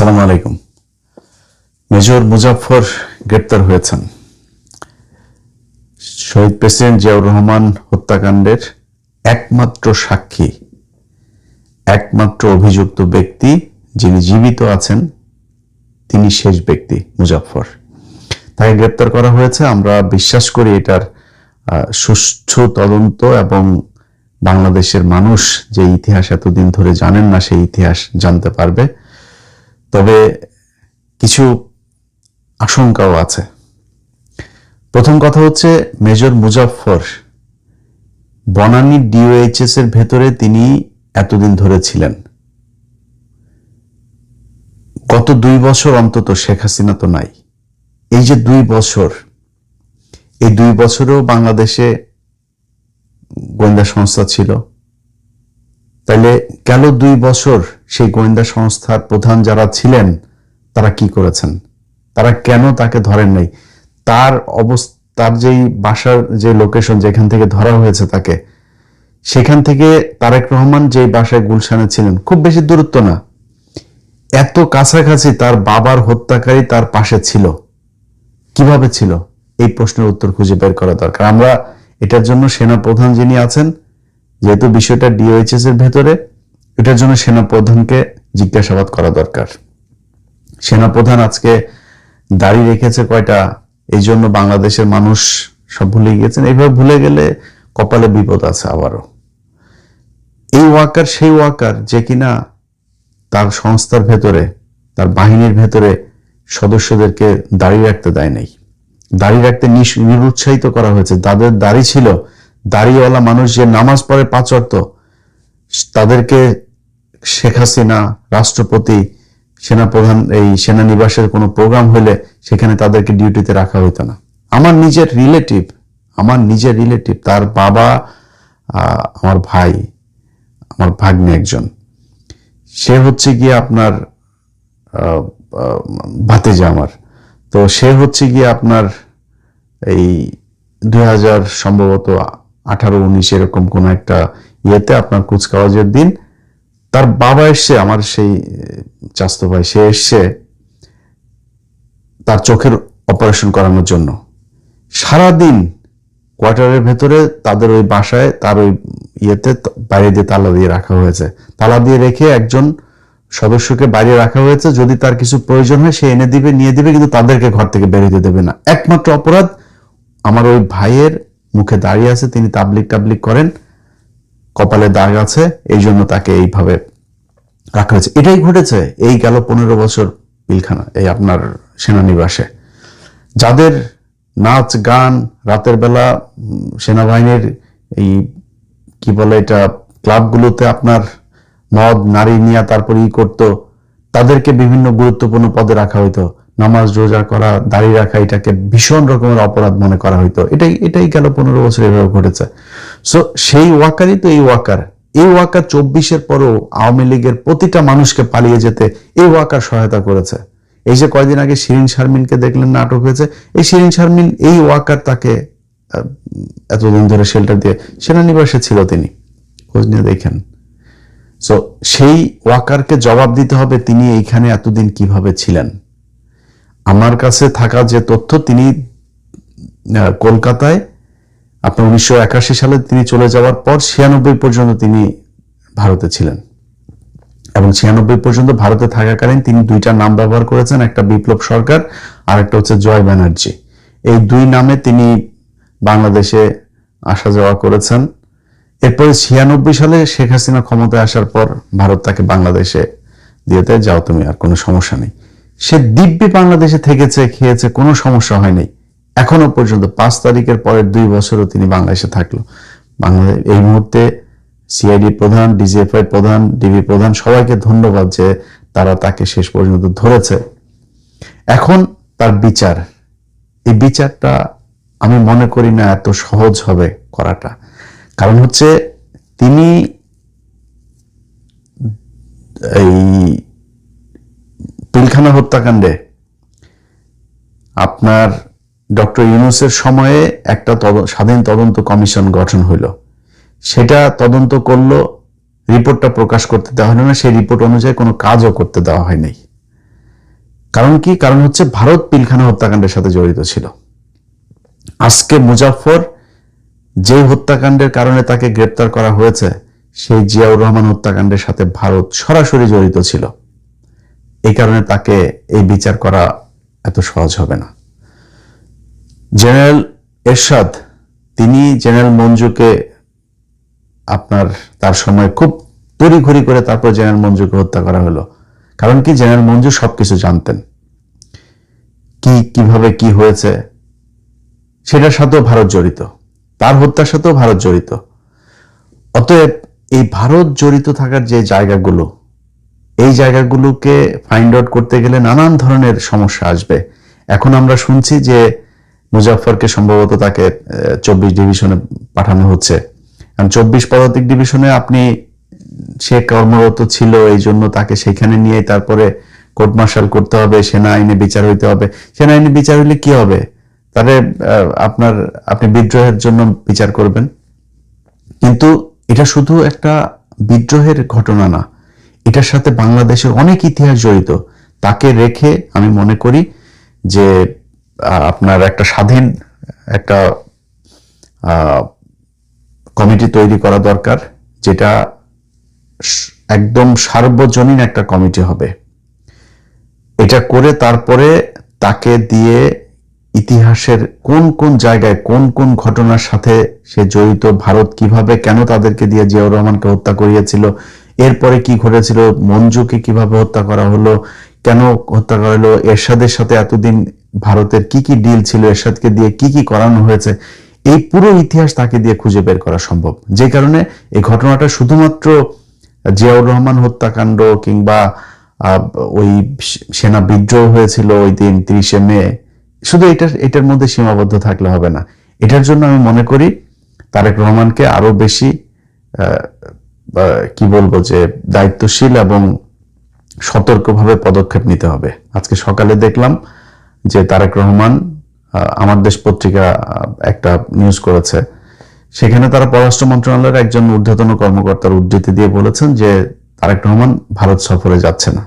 আসসালামু আলাইকুম। মেজর মুজাফফর গ্রেপ্তার হয়েছেন। শহীদ প্রেসিডেন্ট জিয়াউর রহমান হত্যাকাণ্ডের একমাত্র সাক্ষী, একমাত্র অভিযুক্ত ব্যক্তি যিনি জীবিত আছেন, তিনি শেষ ব্যক্তি মুজাফফর। তাকে গ্রেপ্তার করা হয়েছে। আমরা বিশ্বাস করি এটার সুষ্ঠু তদন্ত এবং বাংলাদেশের মানুষ যে ইতিহাস এতদিন ধরে জানেন না সেই ইতিহাস জানতে পারবে। তবে কিছু আশঙ্কাও আছে। প্রথম কথা হচ্ছে, মেজর মুজাফফর বনানী ডিওএইচএস এর ভেতরে তিনি এতদিন ধরে ছিলেন। গত 2 বছর অন্তত শেখ হাসিনা তো নাই। এই যে 2 বছর, এই 2 বছরেও বাংলাদেশে গোয়েন্দা সংস্থা ছিল। তাইলে গেল 2 বছর সেই গোয়েন্দা সংস্থার প্রধান যারা ছিলেন তারা কি করেছেন? তারা কেন তাকে ধরেন নাই? তার যেই বাসার যে লোকেশন, যেখান থেকে ধরা হয়েছে তাকে, সেখান থেকে তারেক রহমান যে বাসায় গুলশানে ছিলেন, খুব বেশি দূরত্ব না, এত কাছাকাছি তার বাবার হত্যাকারী তার পাশে ছিল। কিভাবে ছিল? এই প্রশ্নের উত্তর খুঁজে বের করা দরকার। আমরা এটার জন্য সেনা প্রধান যিনি আছেন, যেহেতু বিষয়টা ডিওএইচএস এর ভেতরে, এটার জন্য সেনা প্রধানকে জিজ্ঞাসাবাদ করা দরকার। সেনা প্রধান আজকে দাড়ি রেখেছে কয়টা, এই জন্য বাংলাদেশের মানুষ সব ভুলে গিয়েছেন। এইভাবে ভুলে গেলে কপালে বিপদ আছে আবারও। এই ওয়াকার সেই ওয়াকার যে কিনা তার সংস্থার ভেতরে, তার বাহিনীর ভেতরে সদস্যদেরকে দাড়ি রাখতে দেয় নাই। দাড়ি রাখতে নিরুৎসাহিত করা হয়েছে। তাদের দাড়ি ছিল, দাড়িওয়ালা মানুষ যে নামাজ পড়ে 5 ওয়াক্ত, তাদেরকে শেখ হাসিনা, রাষ্ট্রপতি, সেনাপ্রধান এই সেনানিবাসের কোনো প্রোগ্রাম হলে সেখানে তাদেরকে ডিউটিতে রাখা হইতো না। আমার নিজের রিলেটিভ, তার বাবা, আমার ভাই, আমার ভাগ্নে একজন, সে হচ্ছে গিয়ে আপনার ভাতিজা আমার। তো সে হচ্ছে গিয়ে আপনার এই 2000 সম্ভবত 18-19 এরকম কোন একটা ইয়েতে আপনার কুচকাওয়াজের দিন তার বাবা এসছে, আমার সেই চাচতো ভাই, সে এসছে তার চোখের অপারেশন করানোর জন্য। সারাদিন কোয়ার্টারের ভেতরে তাদের ওই বাসায়, তার ওই ইয়েতে বাইরে দিয়ে তালা দিয়ে রাখা হয়েছে। তালা দিয়ে রেখে একজন সদস্যকে বাইরে রাখা হয়েছে, যদি তার কিছু প্রয়োজন হয় সে এনে দিবে, নিয়ে দিবে, কিন্তু তাদেরকে ঘর থেকে বেরোতে দেবে না। একমাত্র অপরাধ, আমার ওই ভাইয়ের মুখে দাঁড়িয়ে আছে, তিনি তাবলিগ করেন, কপালে দাগ আছে, এই জন্য তাকে এইভাবে রাখা হয়েছে। এটাই ঘটেছে এই গেল 15 বছর পিলখানা, এই আপনার সেনানিবাসে। যাদের নাচ গান, রাতের বেলা সেনাবাহিনীর এই কি বলে এটা, ক্লাবগুলোতে আপনার মদ নারী নিয়ে তারপর করতো, তাদেরকে বিভিন্ন গুরুত্বপূর্ণ পদে রাখা হইতো। নামাজ রোজা করা, দাড়ি রাখা, এটাকে ভীষণ রকমের অপরাধ মনে করা হইতো। এটাই গেল 15 বছর এভাবে ঘটেছে। সো সেই ওয়াকারই তো এই ওয়াকার। এই ওয়াকার 24-এর পরও আওয়ামী লীগের প্রতিটা মানুষকে পালিয়ে যেতে এই ওয়াকার সহায়তা করেছে। এই যে কয়দিন আগে শিরিন শারমিনকে দেখলেন না, আটক হয়েছে, এই শিরিন শারমিন, এই ওয়াকার তাকে এতদিন ধরে শেল্টার দিয়ে সেনানিবাসে ছিল, তিনি খোঁজ নিয়ে দেখেন। সো সেই ওয়াকারকে জবাব দিতে হবে তিনি এইখানে এতদিন কিভাবে ছিলেন। আমার কাছে থাকা যে তথ্য, তিনি কলকাতায় আপনার 1981 সালে তিনি চলে যাওয়ার পর 96 পর্যন্ত তিনি ভারতে ছিলেন, এবং 96 পর্যন্ত ভারতে থাকাকালীন তিনি 2টা নাম ব্যবহার করেছেন, একটা বিপ্লব সরকার আর একটা হচ্ছে জয় ব্যানার্জি। এই 2 নামে তিনি বাংলাদেশে আসা যাওয়া করেছেন। এরপরে 96 সালে শেখ হাসিনা ক্ষমতায় আসার পর ভারত তাকে বাংলাদেশে দিয়েতে, যাও তুমি, আর কোনো সমস্যা নেই। সে দিব্যি বাংলাদেশে থেকেছে, খেয়েছে, কোনো সমস্যা হয়নি এখনো পর্যন্ত। 5 তারিখের পরের 2 বছরও তিনি বাংলাদেশে থাকলো। বাংলাদেশ এই মুহূর্তে সিআইডি প্রধান, ডিজিএফআই প্রধান, ডিবি প্রধান, সবাইকে ধন্যবাদ যে তারা তাকে শেষ পর্যন্ত ধরেছে। এখন তার বিচার, এই বিচারটা আমি মনে করি না এত সহজ হবে করাটা। কারণ হচ্ছে তিনি এই পিলখানা হত্যাকাণ্ডে আপনার ডক্টর ইউনূসের সময়ে একটা স্বাধীন তদন্ত কমিশন গঠন হইল, সেটা তদন্ত করলো, রিপোর্টটা প্রকাশ করতে দেওয়া হলো না, সেই রিপোর্ট অনুযায়ী কোনো কাজও করতে দেওয়া হয় নাই। কারণ কি? কারণ হচ্ছে ভারত পিলখানা হত্যাকাণ্ডের সাথে জড়িত ছিল। আজকে মুজাফফর যে হত্যাকাণ্ডের কারণে তাকে গ্রেপ্তার করা হয়েছে, সেই জিয়াউর রহমান হত্যাকাণ্ডের সাথে ভারত সরাসরি জড়িত ছিল। এই কারণে তাকে এই বিচার করা এত সহজ হবে না। জেনারেল এরশাদ, তিনি জেনারেল মঞ্জুকে তার সময় খুব তড়িঘড়ি করে তারপর জেনারেল মঞ্জুকে হত্যা করা হলো। কারণ কি? জেনারেল মঞ্জু সবকিছু জানতেন, কিভাবে কি হয়েছে সেটার সাথেও ভারত জড়িত, তার হত্যার সাথেও ভারত জড়িত। অতএব এই ভারত জড়িত থাকার যে জায়গাগুলো, এই জায়গাগুলোকে ফাইন্ড আউট করতে গেলে নানান ধরনের সমস্যা আসবে। এখন আমরা শুনছি যে মুজাফফরকে সম্ভবত তাকে 24 ডিভিশনে পাঠানো হচ্ছে। 24 পদাতিক ডিভিশনে সে কর্মরত ছিল, এই জন্য তাকে সেখানে নিয়ে তারপরে কোর্ট মার্শাল করতে হবে, সেনা আইনে বিচার হইতে হবে। সেনা আইনে বিচার হইলে কি হবে? তাহলে আপনি বিদ্রোহের জন্য বিচার করবেন। কিন্তু এটা শুধু একটা বিদ্রোহের ঘটনা না, এটার সাথে বাংলাদেশের অনেক ইতিহাস জড়িত। তাকে রেখে আমি মনে করি যে একটা স্বাধীন একটা কমিটি তৈরি করা দরকার, যেটা একদম সার্বজনীন একটা কমিটি হবে। এটা করে তারপরে তাকে দিয়ে ইতিহাসের কোন কোন জায়গায় কোন কোন ঘটনার সাথে সে জড়িত, ভারত কিভাবে কেন তাদেরকে দিয়ে জিয়াউর রহমানকে হত্যা করিয়েছিল, এরপরে কি ঘটেছিল, মঞ্জুকে কিভাবে হত্যা করা হলো, কেন হত্যা করা হলো, এরশাদের সাথে এতদিন ভারতের কি কি ডিল ছিল, এরশাদকে দিয়ে কি কি করানো হয়েছে, এই পুরো ইতিহাস তাকে দিয়ে খুঁজে বের করা সম্ভব। যে কারণে এই ঘটনাটা শুধুমাত্র জিয়াউর রহমান হত্যাকাণ্ড কিংবা ওই সেনা বিদ্রোহ হয়েছিল ওই দিন 30শে মে, শুধু এটার মধ্যে সীমাবদ্ধ থাকলে হবে না। এটার জন্য আমি মনে করি তারেক রহমানকে আরো বেশি কি বলবো যে দায়িত্বশীল এবং সতর্কভাবে পদক্ষেপ নিতে হবে। আজকে সকালে দেখলাম যে তারেক রহমান আমার দেশ পত্রিকা একটা নিউজ করেছে, সেখানে তারা পররাষ্ট্র মন্ত্রণালয়ের একজন ঊর্ধ্বতন কর্মকর্তার উদ্ধৃতি দিয়ে বলেছেন যে তারেক রহমান ভারত সফরে যাচ্ছে না।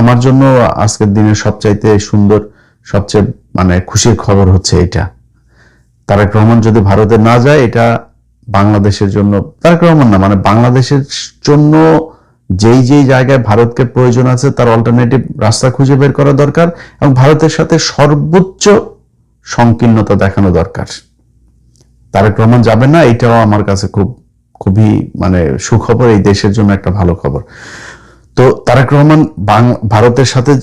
আমার জন্য আজকের দিনের সবচাইতে সুন্দর, সবচেয়ে খুশির খবর হচ্ছে এটা। তারেক রহমান যদি ভারতে না যায়, এটা বাংলাদেশের জন্য, তারেক রহমান না বাংলাদেশের জন্য যেই যেই জায়গায় ভারতকে প্রয়োজন আছে তার অল্টারনেটিভ রাস্তা খুঁজে বের করা দরকার এবং ভারতের সাথে সর্বোচ্চ সংকীর্ণতা দেখানো দরকার। তারেক রহমান যাবে না, এটাও আমার কাছে খুবই সুখবর, এই দেশের জন্য একটা ভালো খবর। তো তারেক রহমান ভারতের সাথে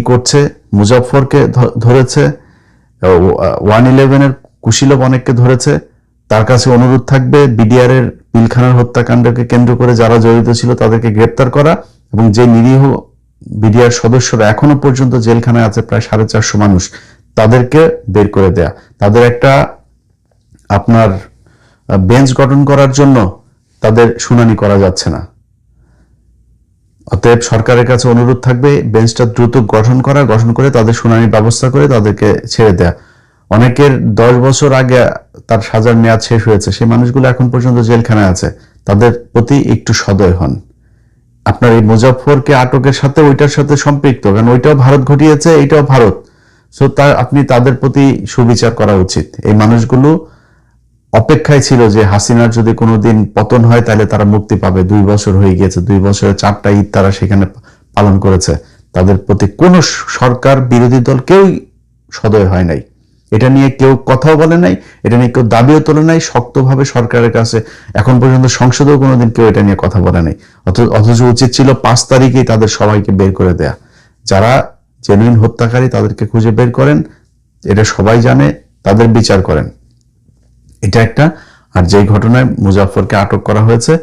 করছে, মুজাফফরকে ধরেছে, 111-এর কুশীলব অনেককে ধরেছে। তার কাছে অনুরোধ থাকবে বিডিআর এর পিলখানার হত্যাকাণ্ডকে কেন্দ্র করে যারা জড়িত ছিল তাদেরকে গ্রেপ্তার করা এবং যে নিরীহ বিডিআর সদস্যরা এখনো পর্যন্ত জেলখানায় আছে, প্রায় 450 মানুষ, তাদেরকে বের করে দেয়া। তাদের একটা বেঞ্চ গঠন করার জন্য তাদের শুনানি করা যাচ্ছে না। অতএব সরকারের কাছে অনুরোধ থাকবে বেঞ্চটা দ্রুত গঠন করে তাদের শুনানির ব্যবস্থা করে তাদেরকে ছেড়ে দেয়া। অনেকের 10 বছর আগে তার সাজার মেয়াদ শেষ হয়েছে, সেই মানুষগুলো এখন পর্যন্ত জেলখানায় আছে, তাদের প্রতি একটু সদয় হন। আপনার এই মুজাফফরকে আটকের সাথে ওইটার সাথে সম্পৃক্ত, কারণ ওইটাও ভারত ঘটিয়েছে, এইটাও ভারত, সো আপনি তাদের প্রতি সুবিচার করা উচিত। এই মানুষগুলো অপেক্ষায় ছিল যে হাসিনার যদি কোনোদিন পতন হয় তাহলে তারা মুক্তি পাবে। 2 বছর হয়ে গিয়েছে, 2 বছরে 4টা ঈদ তারা সেখানে পালন করেছে। তাদের প্রতি কোন সরকার বিরোধী দল কেউই সদয় হয় নাই, এটা নিয়ে কেউ কথাও বলে নাই, এটা নিয়ে কেউ দাবিও তোলে নাই শক্তভাবে সরকারের কাছে। এখন পর্যন্ত সংসদেও কোনোদিন কেউ এটা নিয়ে কথা বলে নাই। অথচ উচিত ছিল 5 তারিখেই তাদের সবাইকে বের করে দেয়া। যারা জেনুইন হত্যাকারী তাদেরকে খুঁজে বের করেন, এটা সবাই জানে, তাদের বিচার করেন, এটা একটা। আর যে ঘটনায় মুজাফফরকে আটক করা হয়েছে,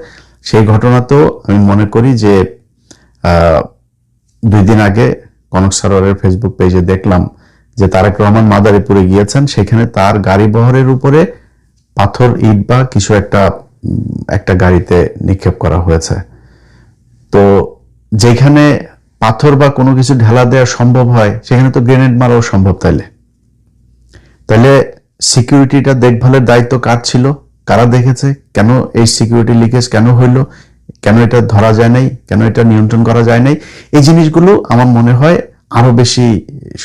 সেই ঘটনাতেও আমি মনে করি যে 2 দিন আগে কনক সারোয়ারের ফেসবুক পেজে দেখলাম যে তারেক রহমান মাদারীপুরে গিয়েছেন, সেখানে তার গাড়ি বহরের উপরে পাথর, ইট বা কিছু একটা গাড়িতে নিক্ষেপ করা হয়েছে। তো যেখানে পাথর বা কোনো কিছু ঢেলা দেওয়া সম্ভব হয়, সেখানে তো গ্রেনেড মারাও সম্ভব। তাহলে সিকিউরিটিটা দেখভালের দায়িত্ব কার ছিল, কারা দেখেছে, কেন এই সিকিউরিটি লিকেজ কেন হইলো, কেন এটা ধরা যায় নাই, কেন এটা নিয়ন্ত্রণ করা যায় নাই, এই জিনিসগুলো আমার মনে হয় আরো বেশি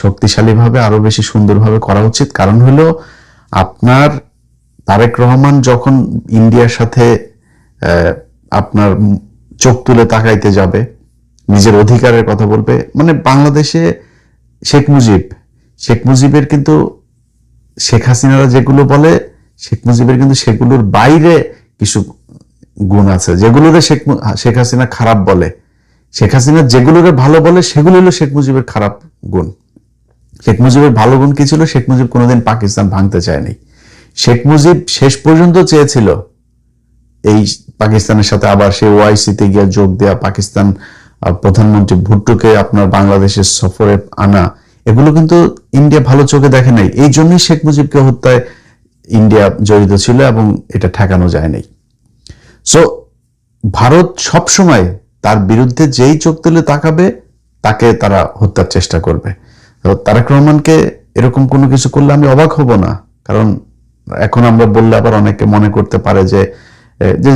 শক্তিশালীভাবে, আরো বেশি সুন্দরভাবে করা উচিত। কারণ হলো আপনার তারেক রহমান যখন ইন্ডিয়ার সাথে আপনার চোখ তুলে তাকাইতে যাবে, নিজের অধিকারের কথা বলবে, মানে বাংলাদেশে শেখ মুজিবের কিন্তু শেখ হাসিনারা যেগুলো বলে, শেখ মুজিবের কিন্তু সেগুলোর বাইরে কিছু গুণ আছে যেগুলোরে শেখ হাসিনা খারাপ বলে। শেখ হাসিনা যেগুলোরে ভালো বলে সেগুলো হলো শেখ মুজিবের খারাপ গুণ। শেখ মুজিবের ভালো গুণ কি ছিল? শেখ মুজিব কোনোদিন পাকিস্তান ভাঙতে চায়নি। শেখ মুজিব শেষ পর্যন্ত চেয়েছিল এই পাকিস্তানের সাথে আবার সে ওআইসিতে গিয়ে যোগ দেয়া, পাকিস্তান প্রধানমন্ত্রী ভুট্টোকে আপনার বাংলাদেশের সফরে আনা, এগুলো কিন্তু ইন্ডিয়া ভালো চোখে দেখে নাই। এই জন্যই শেখ মুজিবকে হত্যায় ইন্ডিয়া জড়িত ছিল এবং এটা ঠেকানো যায় নাই। সো ভারত সবসময় তার বিরুদ্ধে যেই চোখ তুলে তাকাবে তাকে তারা হত্যার চেষ্টা করবে। তারেক রহমানকে এরকম কোনো কিছু করলে আমি অবাক হব না, কারণ এখন আমরা বললে আবার অনেকে মনে করতে পারে যে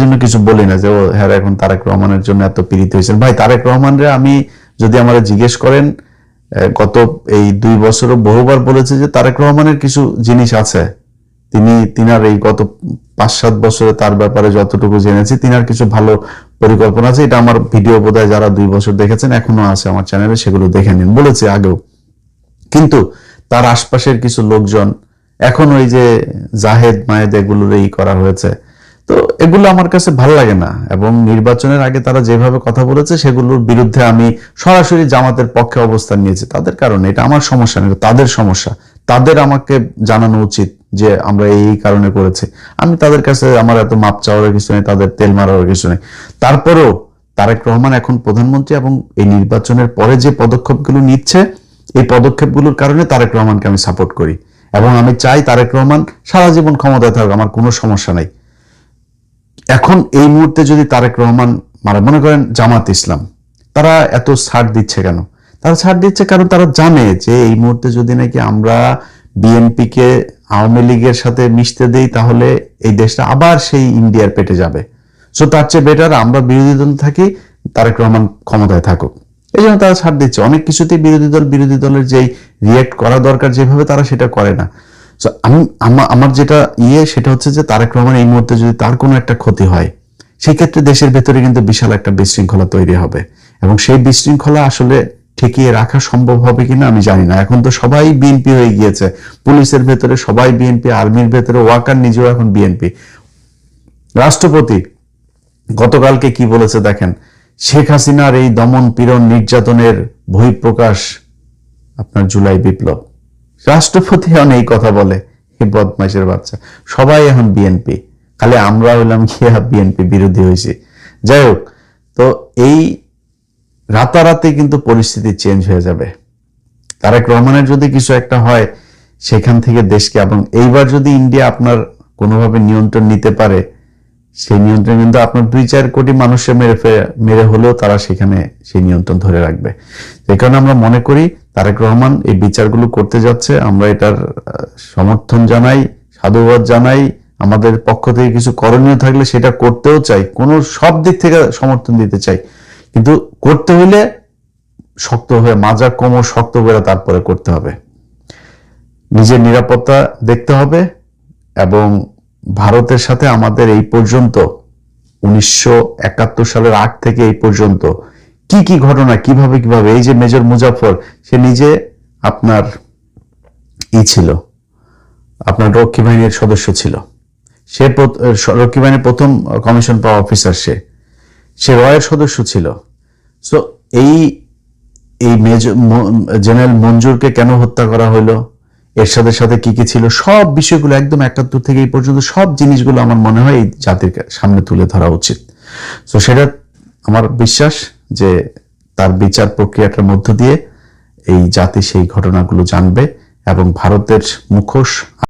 জন্য কিছু বলি না, যে ও হ্যাঁ এখন তারেক রহমানের জন্য এত পীড়িত হয়েছেন। ভাই, তারেক রহমানরে আমি যদি আমারে জিজ্ঞেস করেন, গত এই 2 বছরও বহুবার বলেছে যে তারেক রহমানের কিছু জিনিস আছে, তিনার এই গত 5-7 বছরে তার ব্যাপারে যতটুকু জেনেছি, তিনার কিছু ভালো পরিকল্পনা আছে। এটা আমার ভিডিও বোধহয় যারা 2 বছর দেখেছেন এখনো আছে আমার চ্যানেলে, সেগুলো দেখে নিন, বলেছে আগেও। কিন্তু তার আশপাশের কিছু লোকজন এখন ওই যে জাহেদ মায়েদ এগুলোর এই করা হয়েছে, তো এগুলো আমার কাছে ভালো লাগে না। এবং নির্বাচনের আগে তারা যেভাবে কথা বলেছে সেগুলোর বিরুদ্ধে আমি সরাসরি জামাতের পক্ষে অবস্থান নিয়েছি। তাদের কারণে, এটা আমার সমস্যা নেই, তাদের সমস্যা। তাদের আমাকে জানানো উচিত যে আমরা এই কারণে করেছি। আমি তাদের কাছে আমার এত মাপ চাওয়ার কিছু নেই, তাদের তেল মারার কিছু নেই। তারপরেও তারেক রহমান এখন প্রধানমন্ত্রী এবং এই নির্বাচনের পরে যে পদক্ষেপগুলো নিচ্ছে, এই পদক্ষেপগুলোর কারণে তারেক রহমানকে আমি সাপোর্ট করি এবং আমি চাই তারেক রহমান সারা জীবন ক্ষমতায় থাকুক, আমার কোনো সমস্যা নাই। এখন এই মুহূর্তে যদি তারেক রহমান মনে করেন জামাত ইসলাম, তারা এত ছাড় দিচ্ছে কেন? তারা ছাড় দিচ্ছে কারণ তারা জানে যে এই মুহূর্তে যদি নাকি আমরা বিএনপিকে আওয়ামী লীগের সাথে মিশতে দেই তাহলে এই দেশটা আবার সেই ইন্ডিয়ার পেটে যাবে। সো তার চেয়ে বেটার আমরা বিরোধী দল থাকি, তারেক রহমান ক্ষমতায় থাকুক। এই জন্য তারা ছাড় দিচ্ছে। অনেক কিছুতেই বিরোধী দলের যেই রিয়েক্ট করা দরকার যেভাবে, তারা সেটা করে না। আমার যেটা সেটা হচ্ছে যে তারেক রহমান এই মুহূর্তে যদি তার কোনো একটা ক্ষতি হয়, সেই ক্ষেত্রে দেশের ভেতরে কিন্তু বিশাল একটা বিশৃঙ্খলা তৈরি হবে এবং সেই বিশৃঙ্খলা আসলে ঠেকিয়ে রাখা সম্ভব হবে কিনা আমি জানি না। এখন তো সবাই বিএনপি হয়ে গিয়েছে, পুলিশের ভেতরে সবাই বিএনপি, আর্মির ভেতরে ওয়াকার নিজেও এখন বিএনপি। রাষ্ট্রপতি গতকালকে কি বলেছে দেখেন, শেখ হাসিনার এই দমন পীড়ন নির্যাতনের বহিঃপ্রকাশ আপনার জুলাই বিপ্লব। রাষ্ট্রপতি এখন এই কথা বলে, এই বদমাইশের বাচ্চা। সবাই এখন বিএনপি, খালি আমরা হইলাম কি বিএনপি বিরোধী হয়েছি। যাই হোক, তো এই রাতারাতি কিন্তু পরিস্থিতি চেঞ্জ হয়ে যাবে। তারেক রহমানের যদি কিছু একটা হয় সেখান থেকে দেশকে, এবং এইবার যদি ইন্ডিয়া আপনার কোনোভাবে নিয়ন্ত্রণ নিতে পারে, সেই নিয়ন্ত্রণ কিন্তু আপনার 2-4 কোটি মানুষের মেরে হলেও তারা সেখানে সেই নিয়ন্ত্রণ ধরে রাখবে। এই কারণে আমরা মনে করি তারেক রহমান এই বিচারগুলো করতে যাচ্ছে, আমরা এটার সমর্থন জানাই, সাধুবাদ জানাই। আমাদের পক্ষ থেকে কিছু করণীয় থাকলে সেটা করতেও চাই, সব দিক থেকে সমর্থন দিতে চাই, কিন্তু করতে হইলে শক্ত হয়ে, মাজা কোমর শক্ত করে তারপরে করতে হবে। নিজের নিরাপত্তা দেখতে হবে এবং ভারতের সাথে আমাদের এই পর্যন্ত 1971 সালের আগ থেকে এই পর্যন্ত কি কি ঘটনা, কিভাবে এই যে মেজর মুজাফর, সে নিজে আপনার ছিল, আপনার রক্ষী বাহিনীর সদস্য ছিল, সে রক্ষী বাহিনীর প্রথম কমিশন পাওয়া অফিসার, সে রয়ের সদস্য ছিল। সো এই মেজর জেনারেল মঞ্জুরকে কেন হত্যা করা হলো, এর সাথে কি কি ছিল, সব বিষয়গুলো একদম 71 থেকে এই পর্যন্ত সব জিনিসগুলো আমার মনে হয় এই জাতির সামনে তুলে ধরা উচিত। তো সেটা আমার বিশ্বাস যে তার বিচার প্রক্রিয়াটার মধ্য দিয়ে এই জাতি সেই ঘটনাগুলো জানবে এবং ভারতের মুখোশ